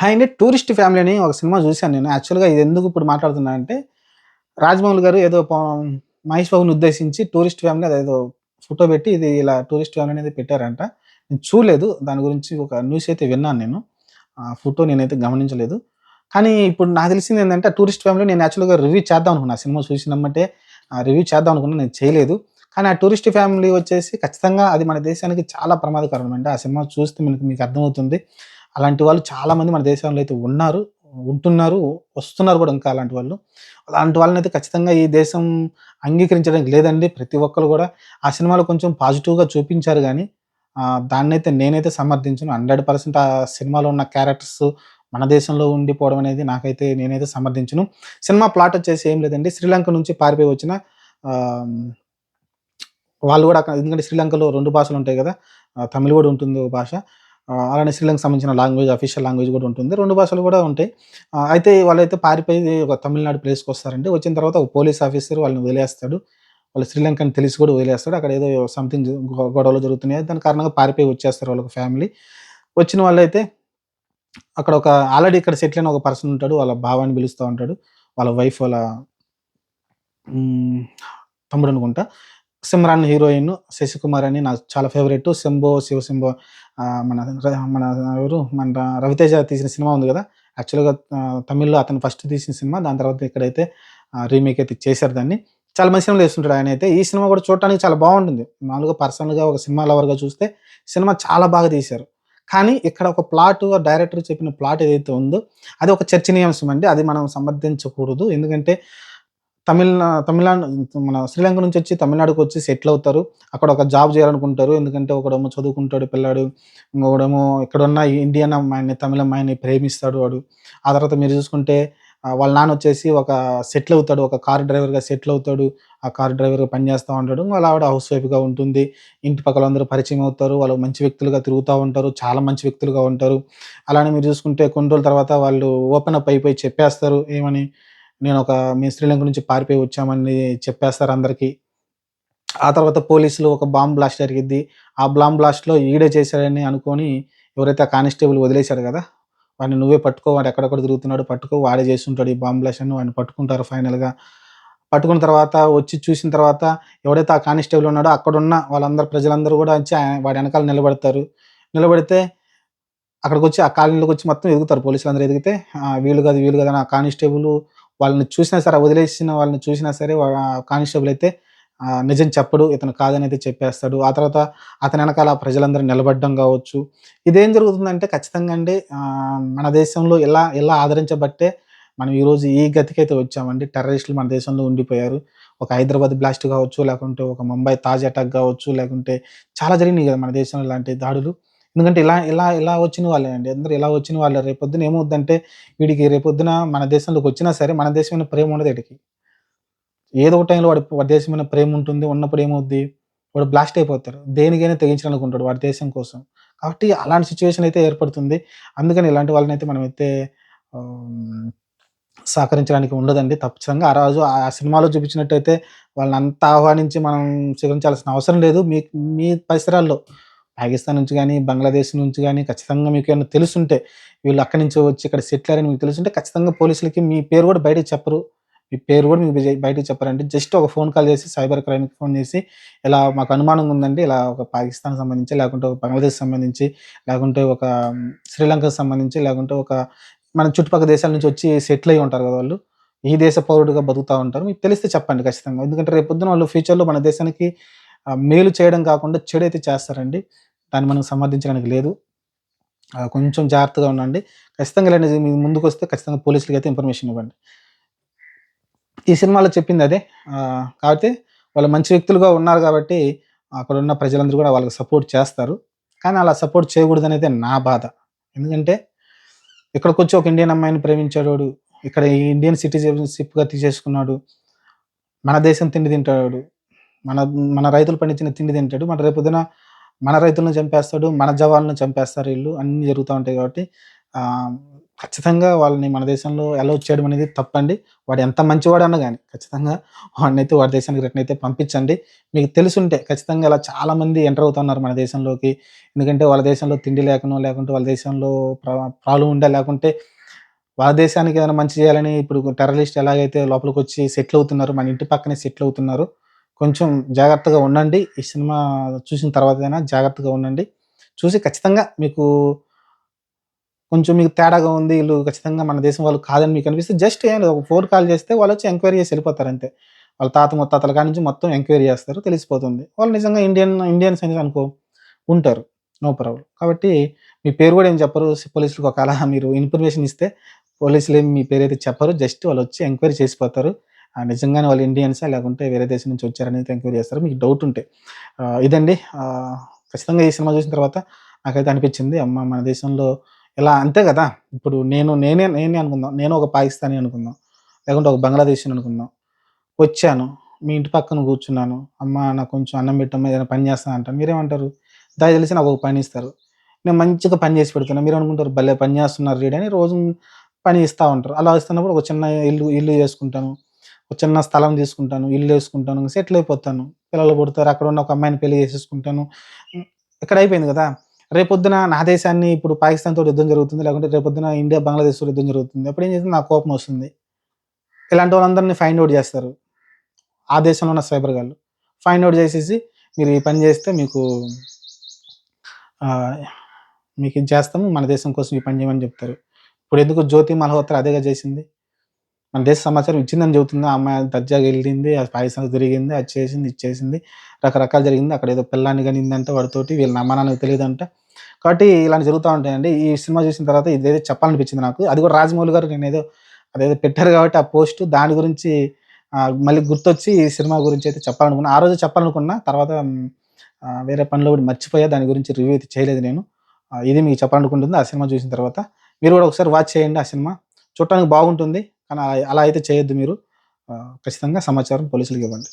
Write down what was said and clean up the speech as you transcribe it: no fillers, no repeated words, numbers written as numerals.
Hi అండి. 'Tourist family' అని ఒక సినిమా జూసాను నేను. యాక్చువల్‌గా ఇది ఎందుకు ఇప్పుడు మాట్లాడుతున్నా అంటే, రాజమౌళి గారు ఏదో మహేష్ బాబుని ఉద్దేశించి 'టూరిస్ట్ ఫ్యామిలీ' అదేదో ఫోటో పెట్టి ఇది ఇలా 'టూరిస్ట్ ఫ్యామిలీ' అనేది పెట్టారంట. నేను చూడలేదు. దాని గురించి ఒక న్యూస్ అయితే విన్నాను నేను. ఆ ఫోటో నేనైతే గమనించలేదు. కానీ ఇప్పుడు నాకు తెలిసిందేందంటే, 'టూరిస్ట్ ఫ్యామిలీ' నేను యాక్చువల్‌గా రివ్యూ చేద్దాం అనుకున్నా. సినిమా చూసినెమ్మటే రివ్యూ చేద్దాం అనుకున్నా. నేను చేయలేదు. కానీ ఆ 'టూరిస్ట్ ఫ్యామిలీ' వచ్చేసి ఖచ్చితంగా అది మన దేశానికి చాలా ప్రమాదకరమండి. ఆ సినిమా చూస్తే మీకు మీకు అర్థమవుతుంది. అలాంటి వాళ్ళు చాలామంది మన దేశంలో అయితే ఉన్నారు, ఉంటున్నారు, వస్తున్నారు గూడా ఇంకా అలాంటి వాళ్ళు. అలాంటి వాళ్ళనైతే ఖచ్చితంగా ఈ దేశం అంగీకరించడానికి లేదండి. ప్రతి ఒక్కళ్ళు గూడా ఆ సినిమాలో కొంచెం పాజిటివ్‌గా చూపించారు గానీ, దాన్నైతే నేనైతే సమర్థించను. 100% ఆ సినిమాలో ఉన్న క్యారెక్టర్స్ మన దేశంలో ఉండిపోవడం అనేది నేనైతే సమర్థించను. సినిమా ప్లాట్ వచ్చేసి ఏం లేదండి. శ్రీలంక నుంచి పారిపోయి వచ్చిన ఆహ్, వాళ్ళు గూడా ఎందుకంటే శ్రీలంకలో 2 భాషలుంటాయి గదా! తమిళ్ గూడా ఉంటుంది ఒక భాష. అలానే శ్రీలంకకి సంబంధించిన లాంగ్వేజ్ అఫీషియల్ లాంగ్వేజ్ గూడా ఉంటుంది. 2 భాషలు గూడా ఉంటాయి. అయితే వాళ్ళైతే పారిపోయి ఒక తమిళనాడు ప్లేస్‌కొస్తారండి. వచ్చిన తర్వాత ఒక పోలీస్ ఆఫీసర్ వాళ్ళని వదిలేస్తాడు. వాళ్ళు శ్రీలంక అని తెలిసి కూడా వదిలేస్తాడు. అక్కడ ఏదో సంథింగ్ గొడవలు జరుగుతున్నాయి. దాని కారణంగా పారిపోయి వచ్చేస్తారు వాళ్ళొక ఫ్యామిలీ. వచ్చిన వాళ్ళైతే అక్కడ ఆల్రెడీ ఇక్కడ సెటిల్ అయిన ఒక పర్సన్ ఉంటాడు. వాళ్ళ బావ అని పిలుస్తా ఉంటాడు. వాళ్ళ వైఫ్ వాళ్ళ హ్మ్. తమ్ముడనుకుంటా. 'సిమ్రాన్' హీరోయిన్ 'శశికుమార్' అని నాకు చాలా ఫేవరెట్. 'శంభో శివశంభో' మన ఎవరు మన 'రవితేజ' తీసిన సినిమా ఉంది గదా! యాక్చువల్‌గా తమిళ్‌లో అతను ఫస్ట్ తీసిన సినిమా. దాని తర్వాత ఇక్కడైతే రీమేక్ అయితే చేశారు దాన్ని. చాలా మంచి సినిమాలు చేస్తుంటాడు ఆయనైతే. ఈ సినిమా గూడా చూడటానికి చాలా బావుంటుంది. మామూలుగా పర్సనల్‌గా ఒక సినిమా లవర్‌గా చూస్తే సినిమా చాలా బాగా తీశారు. కానీ ఇక్కడ ఒక డైరెక్టర్ చెప్పిన ప్లాట్ ఏదైతే ఉందో అది ఒక చర్చనీయాంశం అండి. అది మనం సమర్థించకూడదు. ఎందుకంటే తమిళనాడు మన శ్రీలంక నుంచొచ్చి తమిళనాడుకొచ్చి సెటిల్ అవుతారు. అక్కడ ఒక జాబ్ చేయాలనుకుంటారు. ఎందుకంటే ఒకడేమో చదువుకుంటాడు పిల్లాడు. ఇంకొకడేమో ఇక్కడున్న ఇండియన్ అమ్మాయిని, తమిళ్ అమ్మాయిని ప్రేమిస్తాడు వాడు. ఆ తర్వాత మీరు చూసుకుంటే వాళ్ళ నాన్నొచ్చేసి సెటిల్ అవుతాడు. ఒక కార్ డ్రైవర్‌గా సెటిల్ అవుతాడు. ఆ కార్ డ్రైవర్‌గా పని చేస్తా ఉంటాడు. వాళ్ళ ఆవిడ హౌస్ వైఫ్‌గా ఉంటుంది. ఇంటి పక్కలందరూ పరిచయం అవుతారు. వాళ్ళు మంచి వ్యక్తులుగా తిరుగుతా ఉంటారు. చాలా మంచి వ్యక్తులుగా ఉంటారు. అలానే మీరు చూసుకుంటే కొన్ని రోజుల తర్వాత వాళ్ళు ఓపెన్ అప్ అయిపోయి చెప్పేస్తారు. ఏమని మేము శ్రీలంక నుంచి పారిపోయి వచ్చామని చెప్పేస్తారు అందరికి. ఆ తర్వాత పోలీసులు ఒక బాంబ్ బ్లాస్ట్ జరిగిద్ది. ఆ బాంబ్ బ్లాస్ట్‌లో ఈడే చేశాడని అనుకోని ఎవరైతే ఆ కానిస్టేబుల్ వదిలేసాడు గదా! వాడిని నువ్వే పట్టుకో వాడు ఎక్కడెక్కడ తిరుగుతున్నాడో పట్టుకో వాడే చేసుంటాడు ఈ బాంబ్ బ్లాస్ట్ అని వాడిని పట్టుకుంటారు ఫైనల్‌గా. పట్టుకున్న తర్వాత వచ్చి చూసిన తర్వాత ఎవడైతే ఆ కానిస్టేబుల్ ఉన్నాడో అక్కడున్న ప్రజలందరూ గూడా వచ్చి వాడి ఎనకాల నిలబడతారు. నిలబడితే అక్కడికొచ్చి ఆ కాలనీలోకొచ్చి మొత్తం ఎదుగుతారు పోలీసులందరూ ఎదిగితే వీళ్ళు కాదు అని ఆ కానిస్టేబుల్ వాళ్ళని చూసినా సరే వదిలేసిన వాళ్ళని చూసినా సరే కానిస్టేబుల్ అయితే నిజం చెప్పడు. ఇతను కాదనైతే చెప్పేస్తాడు. ఆ తర్వాత అతని ఎనకాల ప్రజలందరూ నిలబడడం గావచ్చు. ఇదేం జరుగుతుందంటే ఖచ్చితంగా అండి మన దేశంలో ఇలా ఆదరించబట్టే మనం ఈరోజు ఈ గతికైతే వచ్చామండి. టెర్రరిస్టులు మన దేశంలో ఉండిపోయారు. ఒక హైదరాబాద్ బ్లాస్ట్ గావచ్చు, లేకుంటే ఒక ముంబై తాజ్ అటాక్ గావచ్చు, లేకుంటే చాలా జరిగినాయి గదా! మన దేశంలో ఇలాంటి దాడులు. ఎందుకంటే ఇలా వచ్చిన వాళ్ళే అండి. అందరూ ఇలా వచ్చిన వాళ్ళే. రేపొద్దున ఏమవుద్దంటే వీడికి రేపొద్దున మన దేశంలోకొచ్చినా సరే మన దేశం మీద ప్రేమ ఉండదు ఈడికి. ఏదో ఒక టైంలో వాడి దేశం మీద ప్రేమ ఉంటుంది. ఉన్నప్పుడు ఏమవుద్ది? వాడు బ్లాస్ట్ అయిపోతారు. దేనికైనా తెగించాలనుకుంటాడు వాడి దేశం కోసం. కాబట్టి అలాంటి సిట్యుయేషన్ అయితే ఏర్పడుతుంది. అందుకని ఇలాంటి వాళ్ళనైతే మనమైతే ఆహ్, సహకరించడానికి ఉండదండి. ఖచ్చితంగా ఆ రోజు ఆ సినిమాలో చూపించినట్టయితే వాళ్ళనంతా ఆహ్వానించి మనం స్వీకరించాల్సిన అవసరం లేదు. మీ పరిసరాల్లో పాకిస్తాన్ నుంచి గాని, బంగ్లాదేశ్ నుంచి గాని ఖచ్చితంగా మీకేమన్నా తెలుసుంటే, వీళ్ళు అక్కడి నుంచే వచ్చి ఇక్కడ సెటిల్ అయ్యారని మీకు తెలుసుంటే ఖచ్చితంగా పోలీసులకి మీ పేరు గూడా బయటకి చెప్పరు. మీ పేరు గూడా మీకు బయటకి చెప్పరండి. జస్ట్ ఒక ఫోన్ కాల్ చేసి సైబర్ క్రైమ్‌కి ఫోన్ చేసి, ఇలా మాకు అనుమానంగా ఉందండి. ఇలా ఒక పాకిస్తాన్‌కి సంబంధించి, లేకుంటే ఒక బంగ్లాదేశ్‌కి సంబంధించి, లేకుంటే ఒక శ్రీలంకకి సంబంధించి, లేకుంటే మన చుట్టుపక్కల దేశాల నుంచి వచ్చి సెటిల్ అయ్యి ఉంటారు గదా! వాళ్ళు. ఈ దేశ పౌరుడుగా బతుకుతా ఉంటారు. మీకు తెలిస్తే చెప్పండి ఖచ్చితంగా. ఎందుకంటే రేపొద్దున వాళ్ళు ఫ్యూచర్‌లో మన దేశానికి మేలు చేయడం కాకుండా చెడైతే చేస్తారండి. దాన్ని మనం సమర్థించడానికి లేదు. కొంచెం జాగ్రత్తగా ఉండండి. ఖచ్చితంగా ఇలాంటిది మీ ముందుకొస్తే ఖచ్చితంగా పోలీసులకైతే ఇన్ఫర్మేషన్ ఇవ్వండి. ఈ సినిమాలో చెప్పిందదే. కాపోతే వాళ్ళు మంచి వ్యక్తులుగా ఉన్నారు గాబట్టి, అక్కడున్న ప్రజలందరూ గూడా వాళ్ళకి సపోర్ట్ చేస్తారు. కానీ అలా సపోర్ట్ చేయగూడదనేదే నా బాధ. ఎందుకంటే, ఇక్కడికొచ్చి ఒక ఇండియన్ అమ్మాయిని ప్రేమించాడోడు, ఇక్కడ ఈ ఇండియన్ సిటిజన్‌షిప్‌గా తీసేసుకున్నాడు. మన దేశం తిండి తింటాడు. మన మన రైతులు పండించిన తిండి తింటాడు. రేపొద్దున మన రైతులను చంపేస్తాడు. మన జవాన్లను చంపేస్తారు ఈళ్ళు. అన్నీ జరుగుతా ఉంటాయి కాబట్టి ఆహ్, ఖచ్చితంగా వాళ్ళని మన దేశంలో అలౌ చేయడం అనేది తప్పండి. వాడు ఎంత మంచివాడన్నా గాని, ఖచ్చితంగా వాడినైతే వాడి దేశానికి రిటర్న్ అయితే పంపించండి. మీకు తెలిసుంటే ఖచ్చితంగా ఇలా చాలామంది ఎంటర్ అవుతున్నారు మన దేశంలోకి. ఎందుకంటే వాళ్ళ దేశంలో తిండి లేకనో, లేకుంటే వాళ్ళ దేశంలో ప్రాబ్లమ్ ఉండా, లేకుంటే వాళ్ళ దేశానికి ఏదైనా మంచి చేయాలని ఇప్పుడు టెర్రరిస్ట్ ఎలాగైతే లోపలికొచ్చి సెటిల్ అవుతున్నారు, మన ఇంటి పక్కనే సెటిల్ అవుతున్నారు. కొంచెం జాగ్రత్తగా ఉండండి. ఈ సినిమా చూసిన తర్వాతైనా జాగ్రత్తగా ఉండండి. చూసి ఖచ్చితంగా మీకు కొంచెం మీకు తేడాగా ఉంది. ఈళ్ళు ఖచ్చితంగా మన దేశం వాళ్ళు కాదని మీకనిపిస్తే జస్ట్ ఏం లేదు. ఒక ఫోన్ కాల్ చేస్తే వాళ్ళొచ్చి ఎంక్వైరీ చేసి ఎళ్ళిపోతారంతే. వాళ్ళ తాత ముత్తాతల కాడ నుంచి మొత్తం ఎంక్వైరీ చేస్తారు. తెలిసిపోతుంది. వాళ్ళు నిజంగా ఇండియన్స్ అనేసి అనుకో ఉంటారు. No problem. కాబట్టి మీ పేరు గూడా ఏం చెప్పరు. పోలీసులకి ఒకవేళ మీరు ఇన్ఫర్మేషన్ ఇస్తే పోలీసులేమి మీ పేరైతే చెప్పరు. జస్ట్ వాళ్ళొచ్చి ఎంక్వైరీ చేసిపోతారు. నిజంగానే వాళ్ళు ఇండియన్సా? లేకుంటే వేరే దేశం నుంచి వచ్చారనేది ఎంక్వైరీ చేస్తారు. మీకు డౌట్ ఉంటే. ఇదండి. ఖచ్చితంగా ఈ సినిమా చూసిన తర్వాత నాకైతే అనిపిచ్చింది. అమ్మ! మన దేశంలో ఇలా అంతే గదా! ఇప్పుడు నేనే అనుకుందాం. నేను ఒక పాకిస్తానీ అనుకుందాం. లేకుంటే ఒక బంగ్లాదేశీని అనుకుందాం. వచ్చాను. మీ ఇంటి పక్కన కూర్చున్నాను. అమ్మ నాకు కొంచెం అన్నం పెట్టమ్మా ఏదైనా పని చేస్తాను అంటాను. మీరేమంటారు? దయచేసి నాకు ఒక పని ఇస్తారు. నేను మంచిగా పని చేసి పెడుతున్నా. మీరనుకుంటారు భలే పని చేస్తున్నారు వీడు అని రోజు పని ఇస్తా ఉంటారు. అలా ఇస్తున్నప్పుడు ఒక చిన్న ఇల్లు చేసుకుంటాను. ఒక చిన్న స్థలం తీసుకుంటాను. ఇల్లేసుకుంటాను. సెటిల్ అయిపోతాను. పిల్లలు పుడతారు. అక్కడున్న ఒక అమ్మాయిని పెళ్లి చేసేసుకుంటాను. హ్మ్. ఇక్కడ అయిపోయింది గదా! రేపొద్దున నా దేశాన్ని ఇప్పుడు పాకిస్తాన్‌తోటి యుద్ధం జరుగుతుంది. లేకుంటే రేపొద్దున ఇండియా, బంగ్లాదేశ్‌తో యుద్ధం జరుగుతుంది. అప్పుడేం చేస్తుంది నాకు కోపమొస్తుంది. ఇలాంటి వాళ్ళందరిని ఫైండ్ ఔట్ జేస్తారు. ఆ దేశంలో ఉన్న సైబర్ గాళ్ళు. ఫైండ్ ఔట్ జేసేసి మీరు ఈ పని జేస్తే మీకు ఆహ్, మీకిది చేస్తాము. మన దేశం కోసం ఈ పని జేయమని జెప్తారు. ఇప్పుడెందుకు 'జ్యోతి మల్హోత్రా' అదేగా జేసింది. మన దేశ సమాచారం ఇచ్చిందని చెబుతుంది. ఆ అమ్మాయి దర్జాగా ఎళ్ళింది. పాకిస్తాన్‌కి తిరిగింది. అది చేసింది, ఇది చేసింది. రకరకాలు జరిగింది. అక్కడేదో పిల్లాడిని కనిందంట వాడితోటి. వీళ్ళ అమ్మ నాన్నకి తెలీదంట. కాబట్టి ఇలాంటివి జరుగుతా ఉంటాయండి. ఈ సినిమా చూసిన తర్వాత ఇదేదో చెప్పాలనిపించింది నాకు. అది కూడా రాజమౌళి గారు అదేదో పెట్టారు కాబట్టి ఆ పోస్ట్ దాని గురించి మళ్ళీ గుర్తొచ్చి ఈ సినిమా గురించయితే చెప్పాలనుకున్నా. ఆ రోజే చెప్పాలనుకున్నా. తర్వాత వేరే పనిలో పడి మర్చిపోయా. దాని గురించి రివ్యూ అయితే చేయలేదు నేను. ఇది మీకు చెప్పాలనుకుంటుంది ఆ సినిమా చూసిన తర్వాత. మీరు కూడా ఒకసారి వాచ్ చేయండి ఆ సినిమా. చూడటానికి బాగుంటుంది. కానీ అలా అయితే చేయొద్దు మీరు. ఖచ్చితంగా సమాచారం పోలీసులకివ్వండి.